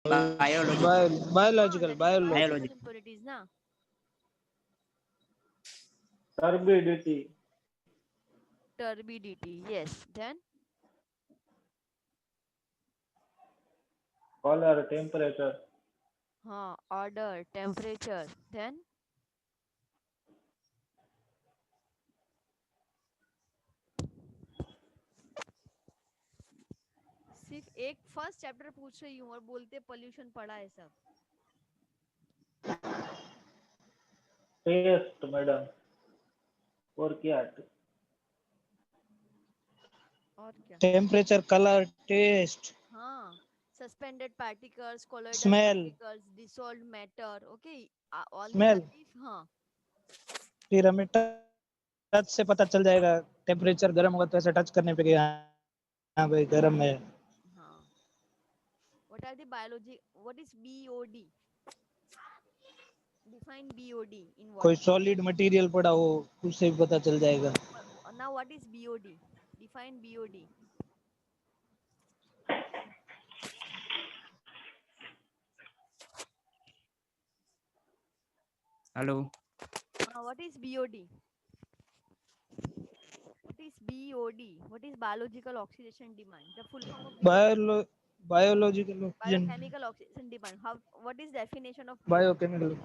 biological. biological, That is biological. biological impurities, na? turbidity, Turbidity, yes. Then color, temperature, order, temperature. Then सिर्फ एक first chapter पूछ रही हूँ और बोलते पोल्यूशन पढ़ा है सब. taste, madam, और क्या? और क्या? Temperature, color, taste, हाँ, suspended particles, colloidal smell. particles, dissolved matter. Okay, all these are Smell. the हाँ. फिर हमें टच से पता चल जाएगा, टेम्परेचर गर्म होगा तो ऐसे टच करने पे कि हाँ भाई गर्म है. हाँ. What are the biology? What is BOD? Define BOD in कोई water. सॉलिड मटेरियल पड़ा हो उससे भी पता चल जाएगा. Now what is BOD? Define BOD. Hello. What is BOD? What is BOD? What is biological oxidation demand? The full form of BOD. Biological oxygen, Biochemical oxidation demand. How? What is definition of BOD? Biochemical.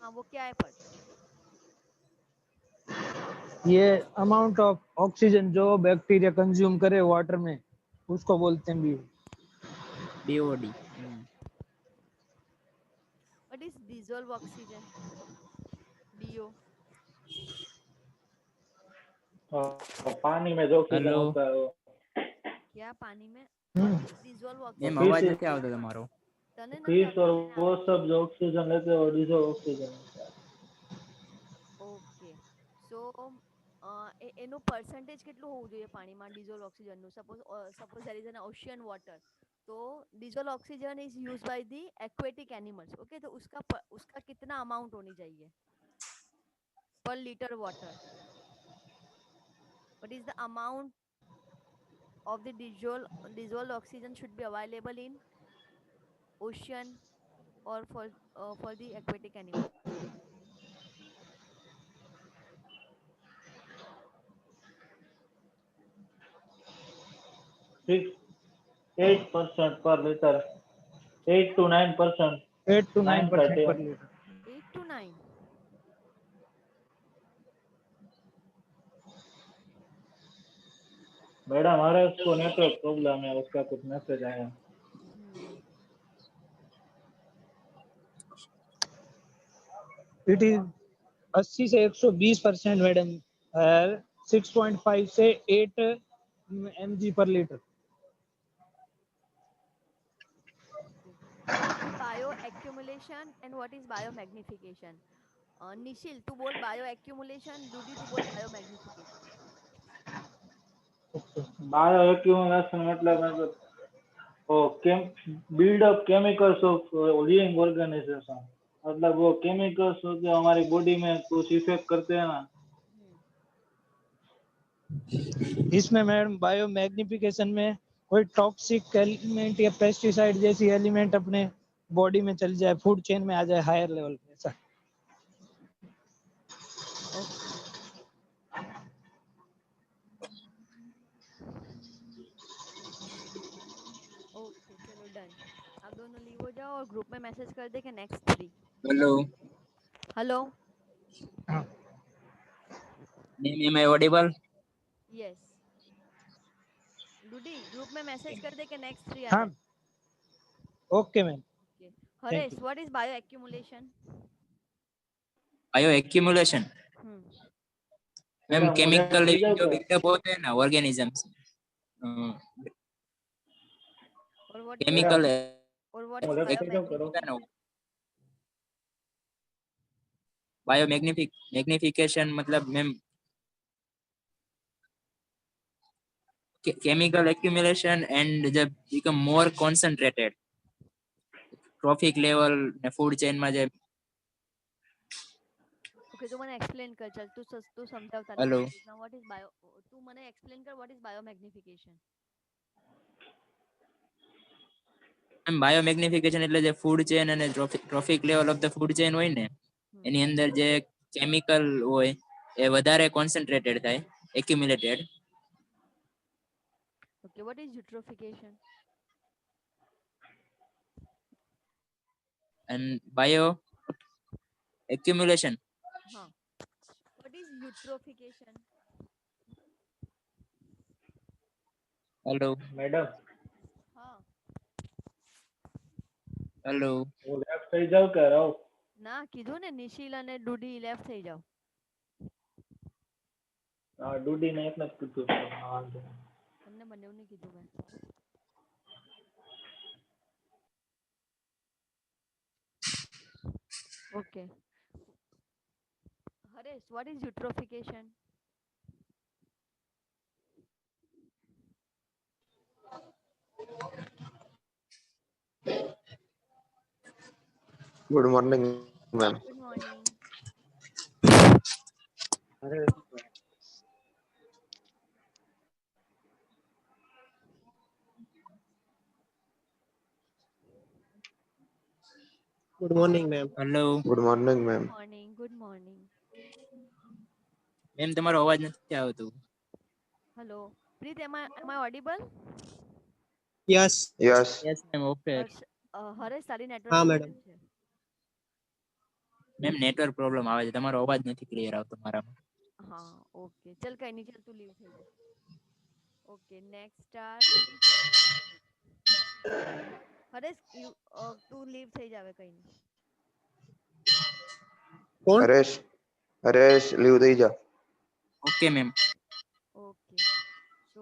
हाँ, वो क्या है पर? ये amount of oxygen जो bacteria consume करे water में उसको बोलते हैं BOD. What is dissolved oxygen? DO. पानी में जो ऑक्सीजन Hello. होता है वो. क्या पानी में? हम्म. What is dissolved ma'am oxygen? અવાજ फिश, નથી આવતો તમારો. તને નથી फिश આવતો, और મને वो આવે. सब जो ऑक्सीजन लेते हैं वो डिजॉल्व ऑक्सीजन होता है. ઓકે. સો એનું પર્સન્ટેજ કેટલું હોવું જોઈએ પાણીમાં ડિઝોલ્વ ઓક્સિજનનું? Suppose there is an ocean water, तो dissolve oxygen is use by the aquatic animals. Okay, तो उसका कितना अमाउंट होनी चाहिए per litre water? What is the amount of the dissolved oxygen should be available in ocean or for the aquatic animal? 8% per liter, 8 to 9%, 8 to 9% 930. पर litre. 8 to 9. Madam हमारे उसको network problem है, उसका कुछ message आया. It is 80 से 120% madam है, 6.5 से 8 mg पर litre. What is bioaccumulation and what is biomagnification? निशिल तू बोल bioaccumulation, डूडी तू बोल biomagnification. बायो एक्यूमुलेशन मतलब वो buildup chemicals of living organisation, मतलब वो केमिकल्स जो हमारी बॉडी में कुछ इफेक्ट करते हैं ना. इसमें मैडम बायो मैग्निफिकेशन में कोई टॉक्सिक एलिमेंट या पेस्टिसाइड जैसी एलिमेंट अपने बॉडी में चल जाए, फूड चेन में आ जाए हायर लेवल पे, ऐसा. ओके चलो डन. आप दोनों लीव हो जाओ और ग्रुप में मैसेज कर दे कि next 3. Hello. Hello. Ma'am, am I audible? Yes. डूडी ग्रुप में मैसेज कर दे कि नेक्स्ट 3 आ हाँ, जाए. Okay ma'am. Haresh, what is bioaccumulation? Bioaccumulation. Ma'am madam वो केमिकल मिल लिविंग जाओ जो क्या? बिल्डअप होते हैं ना ऑर्गेनिजम्स, और व्हाट इज मैडम केमिकल और व्हाट इज लेफ्ट साइड करो. बायोमैग्निफिकेशन? बायोमैग्निफिकेशन मतलब मैम chemical accumulation and जब become more concentrated trophic level ने फूड चेन में જે ओके, तो મને એક્સપ્લેન કર. ચલ તું સમજાવ તને હેલો આવડે છે. व्हाट इज बायो, તું મને એક્સપ્લેન કર व्हाट इज बायोमैग्निफिकेशन. એમ બાયોમેગ્નિફિકેશન એટલે જે ફૂડ ચેન અને trophic level of the food chain હોય ને એની અંદર જે કેમિકલ હોય એ વધારે કોન્સન્ટ્રેટેડ થાય, accumulated. Okay, what is eutrophication? And bio accumulation. Huh. What is eutrophication? Hello. Madam હા Hello. હું લેફ્ટ થઈ જાઉં કે રહું? ના કીધું ને નિશિલ અને ડુડી લેફ્ટ થઈ જાઓ. ડુડીને એકને જ કીધું છે. હા, વાંધો નહીં. તમને બંનેવને કીધું મેં. Okay. Harish, what is eutrophication? Good morning ma'am. Good morning. Good morning ma'am. Hello. Good morning ma'am. Good morning. Good morning. Ma'am તમારો અવાજ નથી આવતો. Hello. Preet, am I audible? Yes. Yes. Yes ma'am, okay. Haresh તારી હા, network madam. છે. Ma'am network problem આવે છે, તમારો અવાજ નથી ક્લિયર આવતો મારામાં. હા ઓકે ચલ કઈ નહીં ચલ તું લીવ થઈ જા. Okay next start. હરેશ તું લીવ થઈ જાવે કઈ નહીં. કોણ? હરેશ લીવ થઈ જા. Okay ma'am. ઓકે સો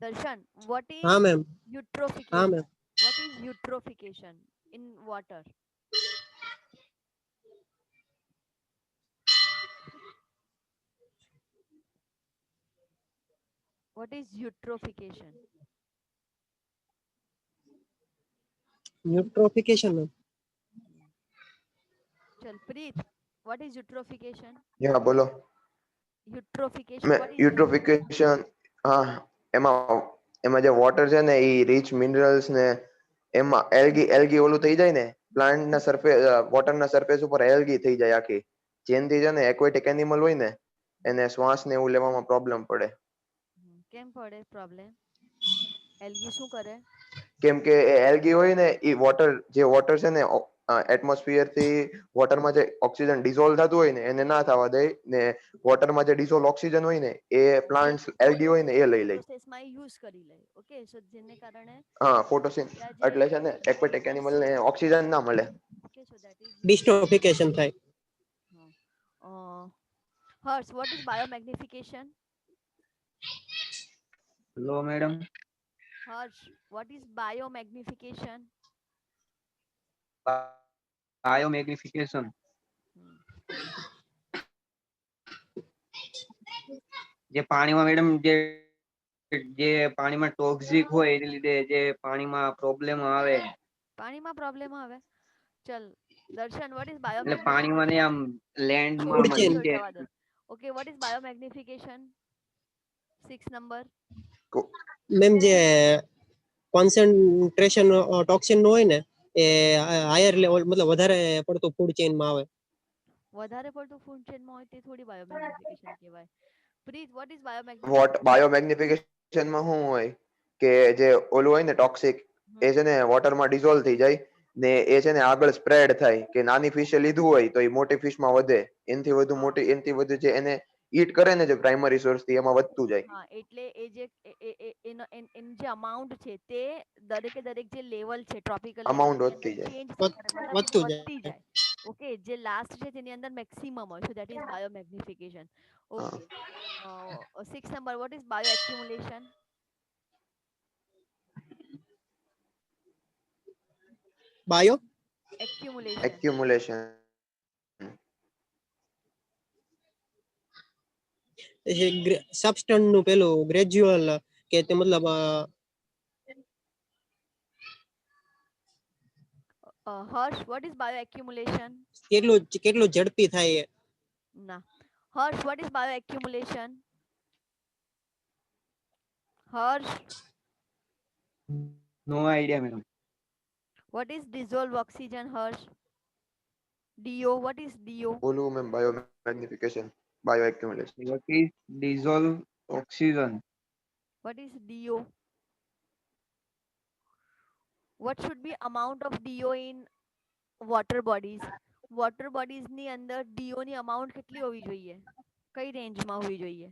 દર્શન what is હા મેમ. eutrophication? હા ma'am. What is eutrophication in water? What is eutrophication? Eutrophication ma'am. ચલ પ્રીત what is eutrophication? યા બોલો. Eutrophication મેં what is યુટ્રોફિકેશન, હા, એમાં જે વોટર છે ને એ રીચ મિનરલ્સ ને એમાં એલ્ગી ઓલું થઈ જાય ને, પ્લાન્ટ ના સરફેસ વોટર ના સરફેસ ઉપર એલ્ગી થઈ જાય આખી, જેનથી છે ને એક્વેટિક એનિમલ હોય ને એને શ્વાસ ને એવું લેવામાં પ્રોબ્લેમ પડે. કેમ પડે પ્રોબ્લેમ? એલ્ગી શું કરે? કેમ કે એલ્ગી હોય ને એ વોટર છે ને એટમોસ્ફિયર થી વોટરમાં જે ઓક્સિજન ડિઝોલ્વ થતું હોય ને એને ના થવા દે ને વોટરમાં જે ડિઝોલ્વ ઓક્સિજન હોય ને એ પ્લાન્ટ્સ એલ્ગી હોય ને એ લઈ લે. પ્રોસેસમાં યુઝ કરી લે. ઓકે સો જેને કારણે હા, ફોટોસિન ત્યાં જે એટલે છે ને એક્વેટિક એનિમલ ને ઓક્સિજન ના મળે. ઓકે સો ધેટ ઇઝ ડિસ્ટ્રોફિકેશન થાય. Hers, what is biomagnification? Hello, madam. Harsh, what is biomagnification? Biomagnification. જે પાણીમાં મેડમ જે પાણીમાં ટોક્સિક હોય એને લીધે જે પાણીમાં પ્રોબ્લેમ આવે. પાણીમાં પ્રોબ્લેમ આવે? ચલ દર્શન, what is એટલે biomagnification? પાણીમાં ને આમ લેન્ડમાં Food chain. નીચે. Okay, what is biomagnification? 6 number. Ma'am જે કોન્સન્ટ્રેશન ટોક્સિન નો હોય ને એ હાયર લેવલ મતલબ વધારે પડતું ફૂડ ચેઇન માં આવે. વધારે પડતું ફૂડ ચેનમાં હોય તે થોડી બાયોમેગ્નિફિકેશન કહેવાય. પ્રીત, what is biomagnification? બાયોમેગ્નિફિકેશનમાં શું હોય કે જે ઓલું હોય ને ટોક્સિક એ છે ને વોટરમાં ડિઝોલ્વ થઈ જાય ને એ છે ને આગળ સ્પ્રેડ થાય કે નાની ફિશે લીધું હોય તો એ મોટી ફિશમાં વધે, એનથી વધુ મોટી એનથી વધુ જે એને ઈટ કરે ને જે પ્રાઇમરી સોર્સ થી એમાં વધતું જાય. હા એટલે એ જે એનો જે અમાઉન્ટ છે તે દરેકે દરેક જે લેવલ છે ટ્રોપિકલ અમાઉન્ટ લેવલ વધતી જાય. ચેન્જ વધતું વધતી જાય. જાય. ઓકે જે લાસ્ટ છે તેની અંદર મેક્સિમમ હોય so that is biomagnification. Okay 6 number, what is bioaccumulation? Bio Accumulation. Accumulation substance નું પેલું ગ્રેજ્યુઅલ કે તે મતલબ Harsh, what is bioaccumulation? કેટલું ઝડપી થાય એ. ના. Harsh, what is bioaccumulation? Harsh. No idea madam. What is dissolved oxygen, Harsh? DO. What is DO? બોલું ma'am biomagnification bio accumulation. What is dissolved oxygen? What is DO? What should be amount of DO in water bodies? Water bodies ની અંદર do ની amount કેટલી હોવી જોઈએ, કઈ રેન્જમાં હોવી જોઈએ,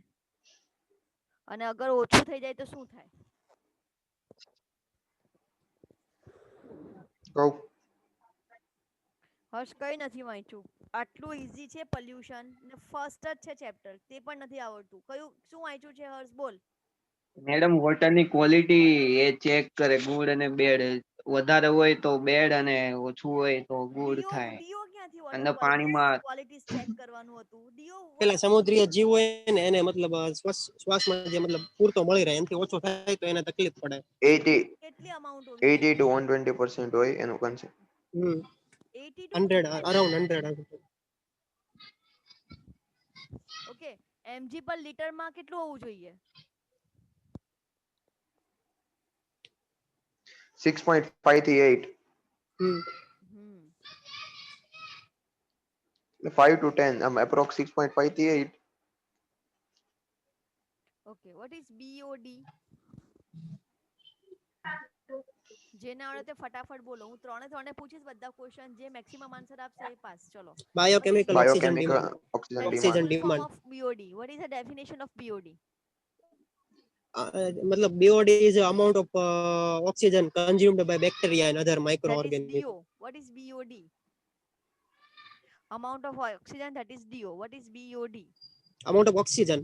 અને અગર ઓછું થઈ જાય તો શું થાય? કહું હર્ષ કઈ નથી વાંચ્યું, આટલું ઈઝી છે પોલ્યુશન ને ફર્સ્ટ જ છે ચેપ્ટર, તે પણ નથી આવડતું. કયું શું વાંચ્યું છે હર્ષ, બોલ. મેડમ વોટર ની ક્વોલિટી એ ચેક કરે, ગુડ અને બેડ. વધારે હોય તો બેડ અને ઓછું હોય તો ગુડ ડીઓ થાય. ડીઓ ક્યાંથી અને વોટર પાણીમાં ક્વોલિટીઝ ચેક કરવાનું હતું? ડીઓ પેલા સમુદ્રીય જીવ હોય ને એને મતલબ શ્વાસમાં જે મતલબ પૂરતો મળી રહે, એનાથી ઓછો થાય તો એને તકલીફ પડે. 80 કેટલી અમાઉન્ટ હોવી 80 to 120% હોય એનું concept. 80 to 100 around 100. Okay, mg પર લીટર માં કેટલું હોવું જોઈએ? 6.5 થી 8 5 to 10 approx 6.5 થી 8. Okay, what is BOD? જેને આવડે તે ફટાફટ બોલો, હું ત્રણે પૂછીશ બધા ક્વેશ્ચન, જે મેક્સિમમ આન્સર આપશે એ પાસ. ચલો. Biochemical oxygen biochemical demand. Oxygen That is the Oxygen demand. full form demand. of BOD. What is the definition of BOD? મતલબ BOD is the amount of oxygen consumed by bacteria and other That is microorganisms. DO. What is BOD? Amount of oxygen, that is DO. What is BOD? Amount of oxygen.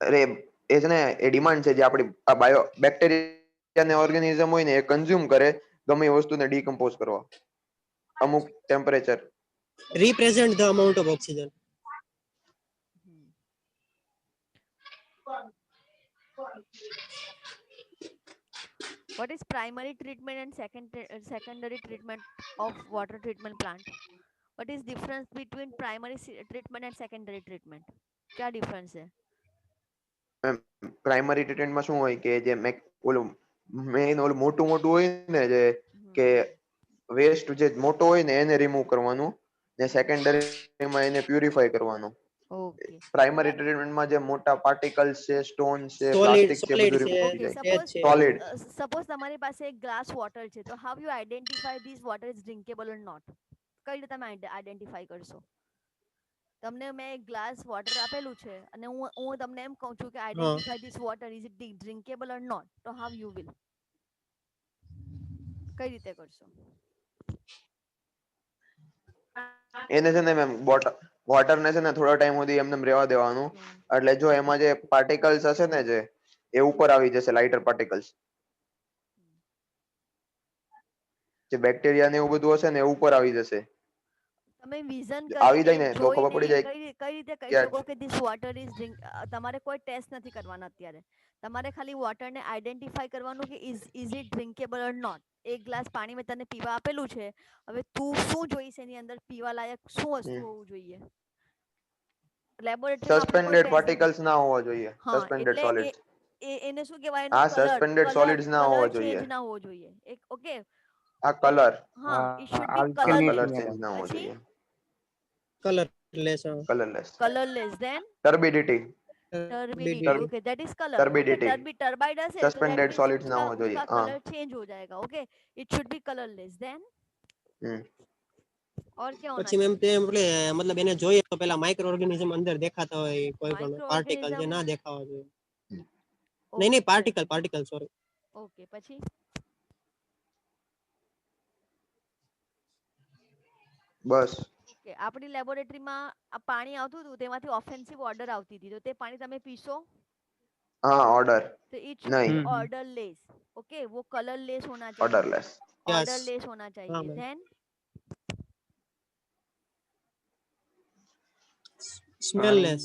અરે એ છે ને એ demand છે જે આપણી આ bio bacteria ને organism હોય ને એ કન્ઝ્યુમ કરે ગમે એ વસ્તુને ડીકમ્પોઝ કરવા અમુક temperature. Represent the amount of oxygen. What is primary treatment and secondary treatment of water treatment plant? What is difference between primary treatment and secondary treatment? क्या difference है? પ્રાઇમરી ટ્રીટમેન્ટમાં શું હોય કે જે ઓલું મેઇન ઓલું મોટું હોય ને જે કે વેસ્ટ જે મોટો હોય ને એને રિમૂવ કરવાનું ને સેકન્ડરીમાં એને પ્યુરિફાય કરવાનું. Okay. પ્રાઇમરી ટ્રીટમેન્ટમાં જે મોટા પાર્ટિકલ્સ છે, સ્ટોન છે, Solid પ્લાસ્ટિક છે, બધું છે. રિમૂવ થઈ Okay, જાય. suppose Solid. suppose તમારી પાસે એક ગ્લાસ વોટર છે, તો how you identify this water is drinkable or not? કઈ રીતે તમે આઈડેન્ટિફાઈ કરશો? તમને મેં એક ગ્લાસ વોટર આપેલું છે અને હું તમને એમ કહું છું કે identify this water is it drinkable or not, તો હાઉ યુ વિલ, કઈ રીતે કરશો? એને છે ને મેમ વોટર ને છે ને થોડા ટાઈમ સુધી એમને રહેવા દેવાનું, એટલે જો એમાં જે પાર્ટિકલ્સ હશે ને જે એ ઉપર આવી જશે, લાઇટર પાર્ટિકલ્સ જે બેક્ટેરિયા ને એવું બધું હશે ને એ ઉપર આવી જશે. તમે વિઝન આવી જાય કરીને ને તો ખબર જોઈને પડી જાય કઈ રીતે કહી કે શકો કે ધીસ વોટર ઇઝ ડ્રિંક? તમારે કોઈ ટેસ્ટ નથી કરવાના અત્યારે, તમારે ખાલી વોટરને આઈડેન્ટિફાઈ કરવાનું કે is it drinkable or not. એક ગ્લાસ પાણી મેં તને પીવા આપેલું છે, હવે તું શું જોઈશ એની અંદર પીવા લાયક શું વસ્તુ હોવું જોઈએ? લેબોરેટરીમાં આપણે કોઈ સસ્પેન્ડેડ ટેસ્ટ પાર્ટિકલ્સ ના હોવા જોઈએ. હા, સસ્પેન્ડેડ એટલે સોલિડ્સ. એને શું કહેવાય, એનો હા, કલર સસ્પેન્ડેડ સોલિડ્સ ના હોવા જોઈએ. ચેન્જ ના હોવો જોઈએ. એક ઓકે, આ કલર હા, it should be colour colourless. Change ના હોવો પછી જોઈએ. Colorless. Colourless. Colourless, then turbidity. Turbidity. Okay, that is colour. Okay, turbidity. Turbid है तो दैट सस्पेंडेड मींस सॉलिड्स ना उसका होना चाहिए। उसका हाँ। कलर चेंज हो जाएगा. Okay, it should be colourless. Then और क्या होना પછી મેમ चाहिए? તે મતલબ એને જોઈએ તો પેલા માઇક્રો ઓર્ગેનિઝમ અંદર દેખાતા હોય, કોઈ પણ પાર્ટિકલ જે Microorganism. ના દેખાવા જોઈએ. Okay. નહીં પાર્ટિકલ સોરી. ઓકે, પછી બસ. ઓકે, આપણી લેબોરેટરીમાં આ પાણી આવતું હતું, તેમાંથી ઓફેન્સિવ ઓર્ડર આવતી હતી, તો તે પાણી તમે પીશો? हाँ ऑर्डर तो इट शुड नहीं बी ऑर्डरलेस. ओके, वो कलरलेस होना चाहिए. ऑर्डरलेस ऑर्डरलेस होना हाँ, चाहिए. Ma'am. Then smellless.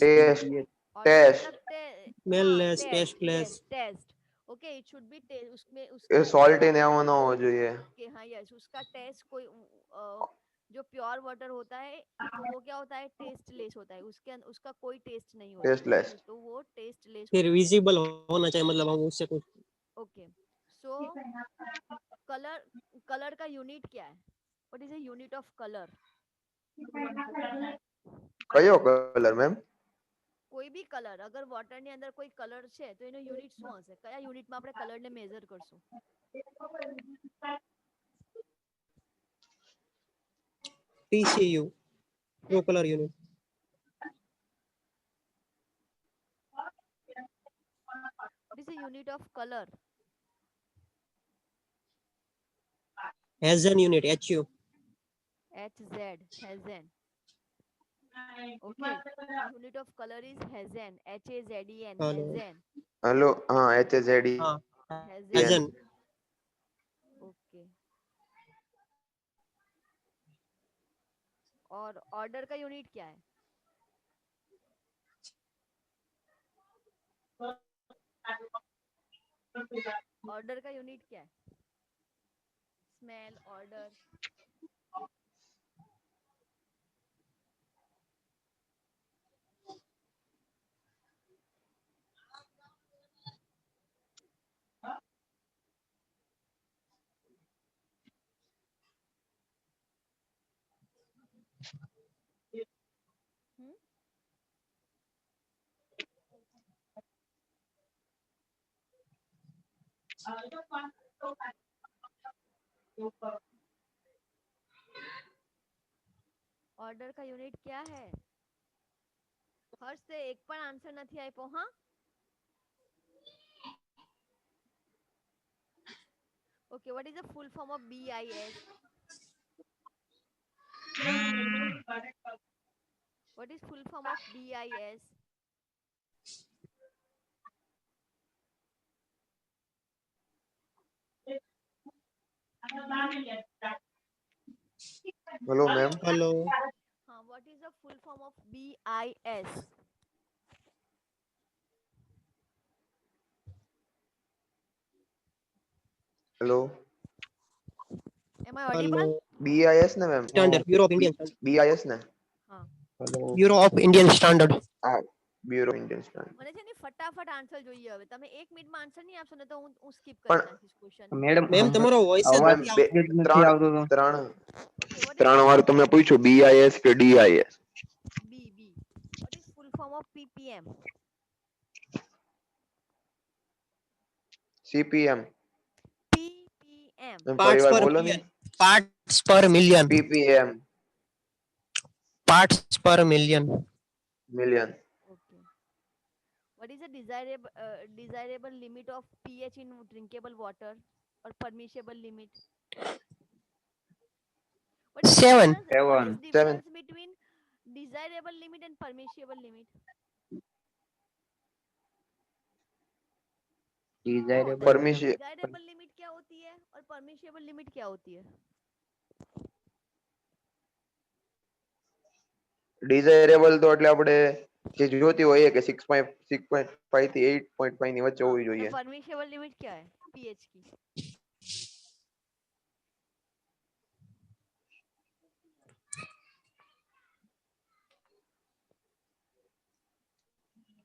Taste Smellless, tasteless. Taste. Okay, it should be उसमें ये उसका सॉल्ट ही नहीं होना हो चाहिए ओके, हाँ, यस, उसका टेस्ट कोई जो प्योर वाटर होता है तो वो क्या होता है, टेस्टलेस होता है, उसका कोई टेस्ट नहीं होता. टेस्टलेस तो वो टेस्टलेस फिर होना चाहिए. विजिबल होना चाहिए, मतलब हम उससे कुछ ओके, सो कलर का यूनिट क्या है? What is a unit of colour? કયો કલર મેમ? કોઈ બી કલર, અગર વોટર ની અંદર કોઈ કલર છે તો એનો યુનિટ શું હશે? કયા યુનિટમાં આપણે કલર ને મેઝર કરશું? TCU, true color unit. What is the unit of color? Hazen unit, HU. HZ, Hazen. Okay, unit of color is Hazen, HAZEN, Hello. Hazen. Hello, હા, HZD. हाँ, Hazen. Hazen. ओके, और order का unit क्या है? Order का unit क्या है? Smell, order. Order का यूनिट क्या है? हर्ष से एक पण आंसर નથી આપ્યો હા? Okay, what is the full form of BIS? What is full form of BIS? Hello ma'am. Hello. हाँ, what is the full form of BIS? Hello. Am I audible? Hello. BIS ને ma'am? Standard, Bureau of Indian Standard. BIS ને? हाँ. Hello. Bureau of Indian Standard. હા, bureau Indian standard. મને છે ને ફટાફટ answer જોઈએ હવે. તમે 1 મિનિટમાં આન્સર નહીં આપશો ને તો હું સ્કીપ પણ- કરી નાખીશ ક્વેશ્ચન. મેડમ મેમ તમારો વોઇસ જ અવાજ નથી બે- આવતો. જ નથી ત્રણ આવતો તો. ત્રણ Okay, what is ત્રણ વાર તમને પૂછ્યું BIS કે DIS? B? What is full form of PPM? CPM. PPM. Ma'am Parts ફરીવાર per બોલો ને. million. Parts per million. PPM. Parts per million. Million. Okay. What is the desirable limit of pH in drinkable water or permissible limit? What is Seven. Seven. difference between desirable limit and permissible limit? Desirable Permission- desirable limit क्या होती है और permissible limit क्या होती है? Desirable તો એટલે આપણે જે જોતી હોય એ કે 6.5 થી 8.5 ની વચ્ચે હોવી જોઈએ. permissible limit क्या है pH की?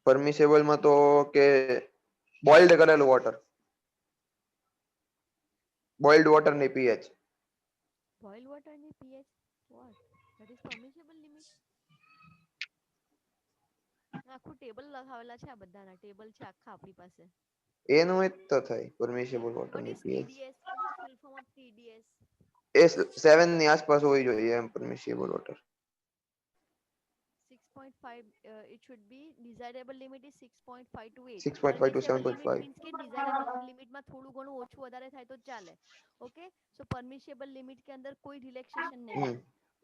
પરમિશેબલ માં તો કે બોઇલ્ડ કરેલું વોટર, બોઇલ્ડ વોટર ની pH. boiled water ની pH what? That is permissible limit. આખું ટેબલ લખાવેલા છે, આ બધાના ટેબલ છે આખા આપણી પાસે. એનું જ તો થાય પરમિશેબલ વોટર What ની is pH. TDS? What is full form of TDS? એ 7 ની આસપાસ હોવી જોઈએ એમ પરમિશેબલ water. 6.5 it should be desirable limit is 6.5 to 8. 6.5 to Permissible limit 7.5. means કે desirable limit માં થોડું ઘણું ઓછું વધારે થાય તો ચાલે. ઓકે, સો permissible limit के अंदर कोई रिलैक्सेशन नहीं है.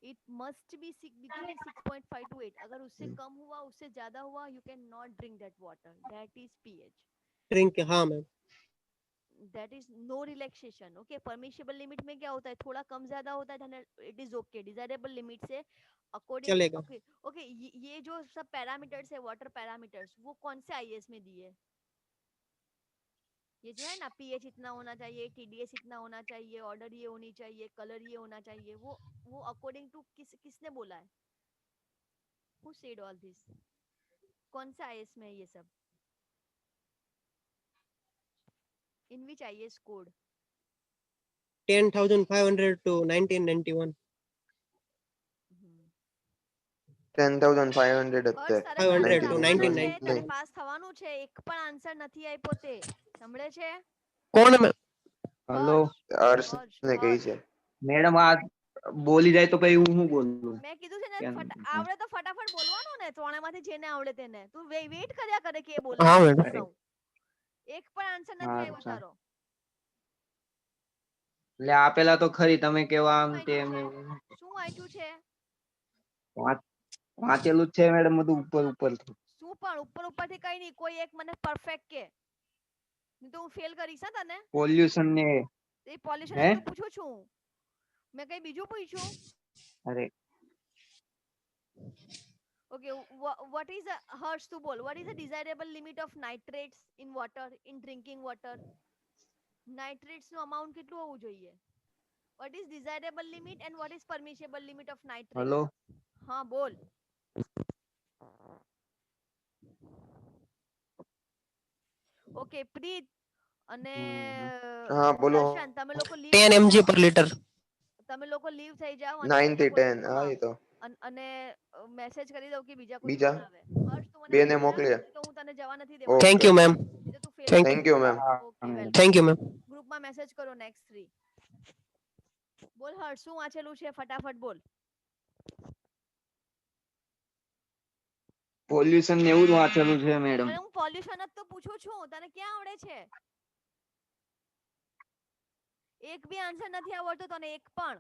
It must be between 6.5 to 8. अगर उससे कम हुआ, उससे ज्यादा हुआ, you can not drink that water. That is pH. Drink, हाँ ma'am. That is no relaxation. Okay, permissible limit में क्या होता है, थोड़ा कम ज्यादा होता है, then it is okay. Desirable limit से according चलेगा. okay ये जो सब पैरामीटर्स है, वाटर पैरामीटर्स, वो कौन से आईएएस में दिए? ये जो है ना, पीएच इतना होना चाहिए, टीडीएस इतना होना चाहिए, ऑर्डर ये होनी चाहिए, कलर ये होना चाहिए, वो अकॉर्डिंग टू किसने बोला है? Who said all this? कौन से आईएएस में है ये सब? In which IS code? 10,500 to 1991. 10,500 જ તે. હર્ષ, તારે 500 પાસ to આપવાનો છે, 1990. તારે પાસ થવાનું છે. એક પણ આન્સર નથી આપ્યો તે. સંભળે છે? કોણ મેમ? હલો હર્ષ હર્ષ, ને કહી હર્ષ. છે. મેડમ આ બોલી જાય તો પછી હું શું બોલું? મેં કીધું છે ને કેમ? આવડે તો ફટાફટ બોલવાનું ને, ત્રણેયમાંથી જેને આવડે તેને. તું વેઇટ કર્યા કરે કે એ બોલે. હા મેડમ. કહું. એક પણ આન્સર નથી આવ્યો અચ્છા. તારો. એટલે આપેલા તો ખરી, તમે કેવા આમ શું તેમ વાંચ્યું છે? શું વાંચ્યું છે? વાંચેલું જ છે મેડમ બધું ઉપર ઉપરથી. શું પણ ઉપરથી કઈ નહીં, કોઈ એક મને પરફેક્ટ કે. નહીં તો હું ફેલ કરીશ હા તને. પોલ્યુશન ને એ પોલ્યુશન હે? તો પૂછું છું. મેં કઈ બીજું પૂછ્યું? અરે Okay, what is the Harsh to bol? What is the desirable limit of nitrates in water, in drinking water? Nitrates નું amount કેટલું હોવું જોઈએ? What is desirable limit and what is permissible limit of nitrates? Hello હા બોલ. Okay, પ્રીત અને હા બોલો. દર્શન, તમે લોકો લીવ 10 mg per liter. તમે લોકો લીવ થઈ જાઓ 9 થી 10 હા એ તો અને મેસેજ કરી દઉં કે બીજા કોઈ બીજા ફોન આવે. હર્ષ તું મને બેને મોકલ, મોકલીએ. તો હું તને જવા નથી દેવાની. Thank you ma'am. નહીં તો તું fail Thank thank you ma'am. Okay, well. Thank you ma'am. ગ્રુપમાં મેસેજ કરો નેક્સ્ટ 3. બોલ હર્ષ, શું વાંચેલું છે ફટાફટ બોલ. પોલ્યુશન ને એવું જ વાંચેલું છે મેડમ. અરે હું પોલ્યુશન જ તો પૂછું છું, તને ક્યાં આવડે છે? એક બી આન્સર નથી આવડતો તને, એક પણ.